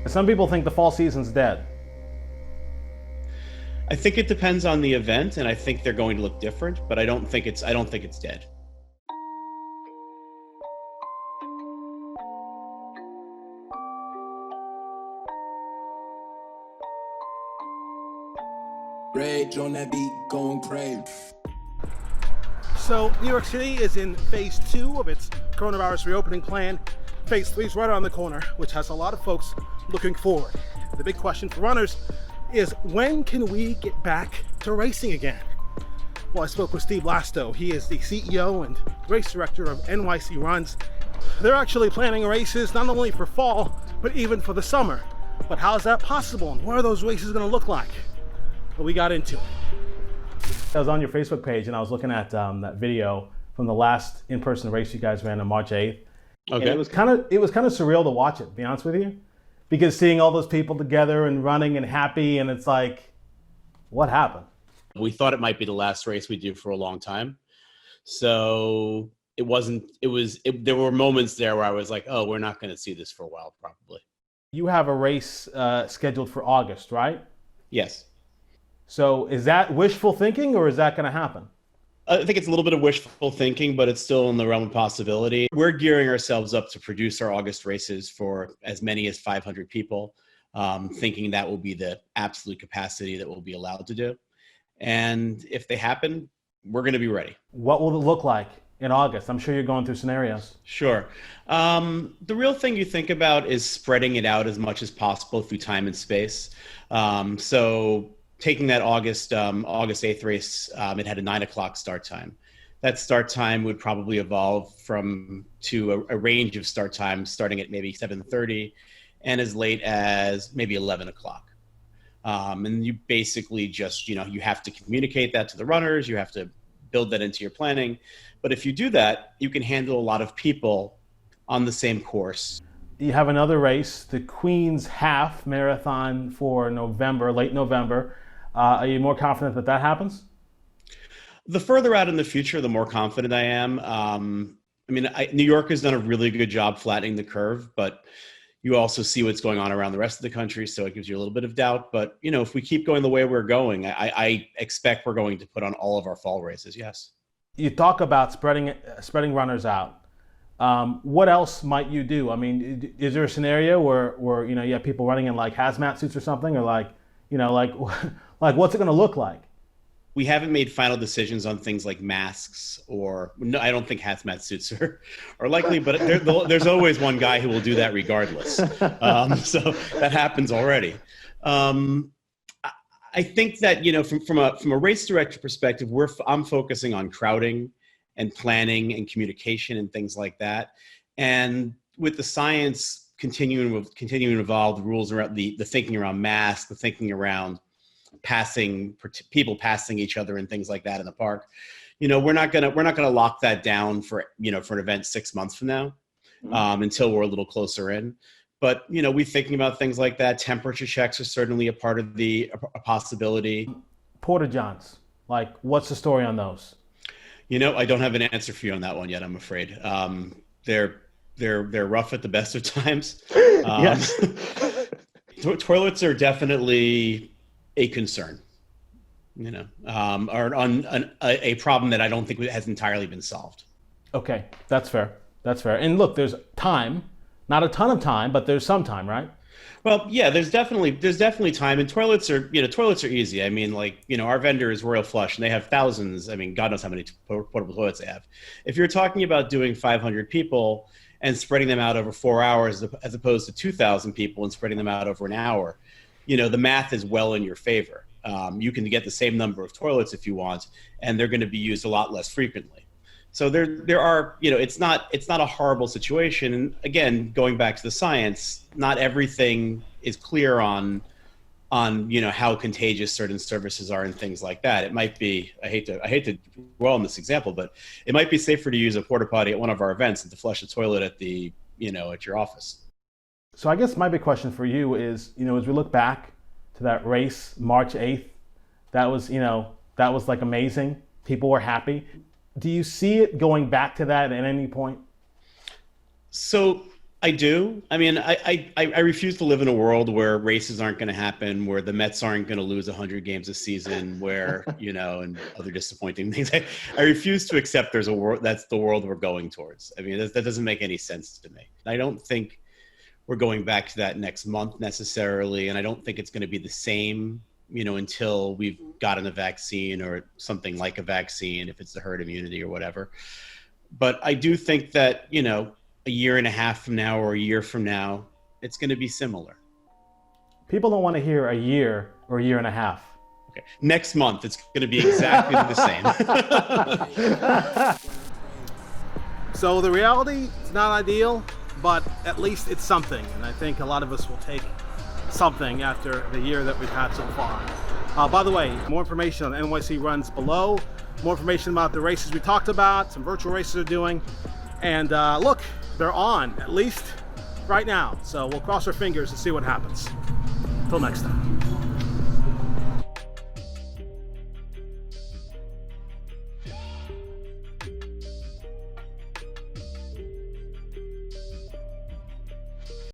Some people think the fall season's dead. I think it depends on the event, and I think they're going to look different, but I don't think it's dead. Rage on that beat, going crazy. So New York City is in phase 2 of its coronavirus reopening plan. Phase 3 is right around the corner, which has a lot of folks looking forward. The big question for runners is, when can we get back to racing again? Well, I spoke with Steve Lastoe. He is the CEO and race director of NYCRUNS. They're actually planning races not only for fall, but even for the summer. But how is that possible, and what are those races going to look like? But we got into it. I was on your Facebook page and I was looking at that video from the last in-person race you guys ran on March 8th. Okay. And it was kind of surreal to watch it, to be honest with you, because seeing all those people together and running and happy, and it's like, what happened? We thought it might be the last race we do for a long time. So there were moments there where I was like, oh, we're not going to see this for a while, probably. You have a race scheduled for August, right? Yes. So is that wishful thinking, or is that going to happen? I think it's a little bit of wishful thinking, but it's still in the realm of possibility. We're gearing ourselves up to produce our August races for as many as 500 people, thinking that will be the absolute capacity that we'll be allowed to do. And if they happen, we're going to be ready. What will it look like in August? I'm sure you're going through scenarios. Sure. The real thing you think about is spreading it out as much as possible through time and space. So taking that August 8th race, it had a 9 o'clock start time. That start time would probably evolve to a range of start times, starting at maybe 7:30 and as late as maybe 11 o'clock. And you basically just, you have to communicate that to the runners. You have to build that into your planning. But if you do that, you can handle a lot of people on the same course. You have another race, the Queens Half Marathon for November, late November. Are you more confident that that happens? The further out in the future, the more confident I am. New York has done a really good job flattening the curve, but you also see what's going on around the rest of the country, so it gives you a little bit of doubt. But, if we keep going the way we're going, I expect we're going to put on all of our fall races, yes. You talk about spreading runners out. What else might you do? I mean, is there a scenario where you have people running in like hazmat suits or something, or like what's it going to look like? We haven't made final decisions on things like masks no, I don't think hazmat suits are likely, but there's always one guy who will do that regardless. So that happens already. I think that, from a race director perspective, I'm focusing on crowding and planning and communication and things like that. And with the science continuing to evolve, the rules around the thinking around masks, the thinking around people passing each other and things like that in the park, we're not gonna lock that down for an event 6 months from now, until we're a little closer in. But we're thinking about things like that. Temperature checks are certainly a part of a possibility. Porta johns, like, what's the story on those? I don't have an answer for you on that one yet, I'm afraid. They're rough at the best of times. Yes. Toilets are definitely a concern, or a problem that I don't think has entirely been solved. Okay, that's fair. And look, there's time, not a ton of time, but there's some time, right? Well, yeah, there's definitely time, and toilets are easy. I mean, our vendor is Royal Flush, and they have thousands. I mean, God knows how many portable toilets they have. If you're talking about doing 500 people and spreading them out over 4 hours, as opposed to 2,000 people and spreading them out over an hour, the math is well in your favor. You can get the same number of toilets if you want, and they're going to be used a lot less frequently. So there are, it's not a horrible situation. And again, going back to the science, not everything is clear on how contagious certain services are and things like that. It might be, I hate to dwell on this example, but it might be safer to use a porta potty at one of our events than to flush a toilet at at your office. So I guess my big question for you is, as we look back to that race, March 8th, that was like amazing. People were happy. Do you see it going back to that at any point? So I do. I mean, I refuse to live in a world where races aren't going to happen, where the Mets aren't going to lose 100 games a season, where, and other disappointing things. I refuse to accept there's a world that's the world we're going towards. I mean, that doesn't make any sense to me. I don't think we're going back to that next month necessarily, and I don't think it's going to be the same, until we've gotten a vaccine or something like a vaccine, if it's the herd immunity or whatever. But I do think that, a year and a half from now or a year from now, it's going to be similar. People don't want to hear a year or a year and a half. Okay. Next month, it's going to be exactly the same. So the reality is not ideal, but at least it's something. And I think a lot of us will take something after the year that we've had so far. By the way, more information on NYC Runs below. More information about the races we talked about, some virtual races they're doing. And look, they're on, at least right now. So we'll cross our fingers and see what happens. Till next time.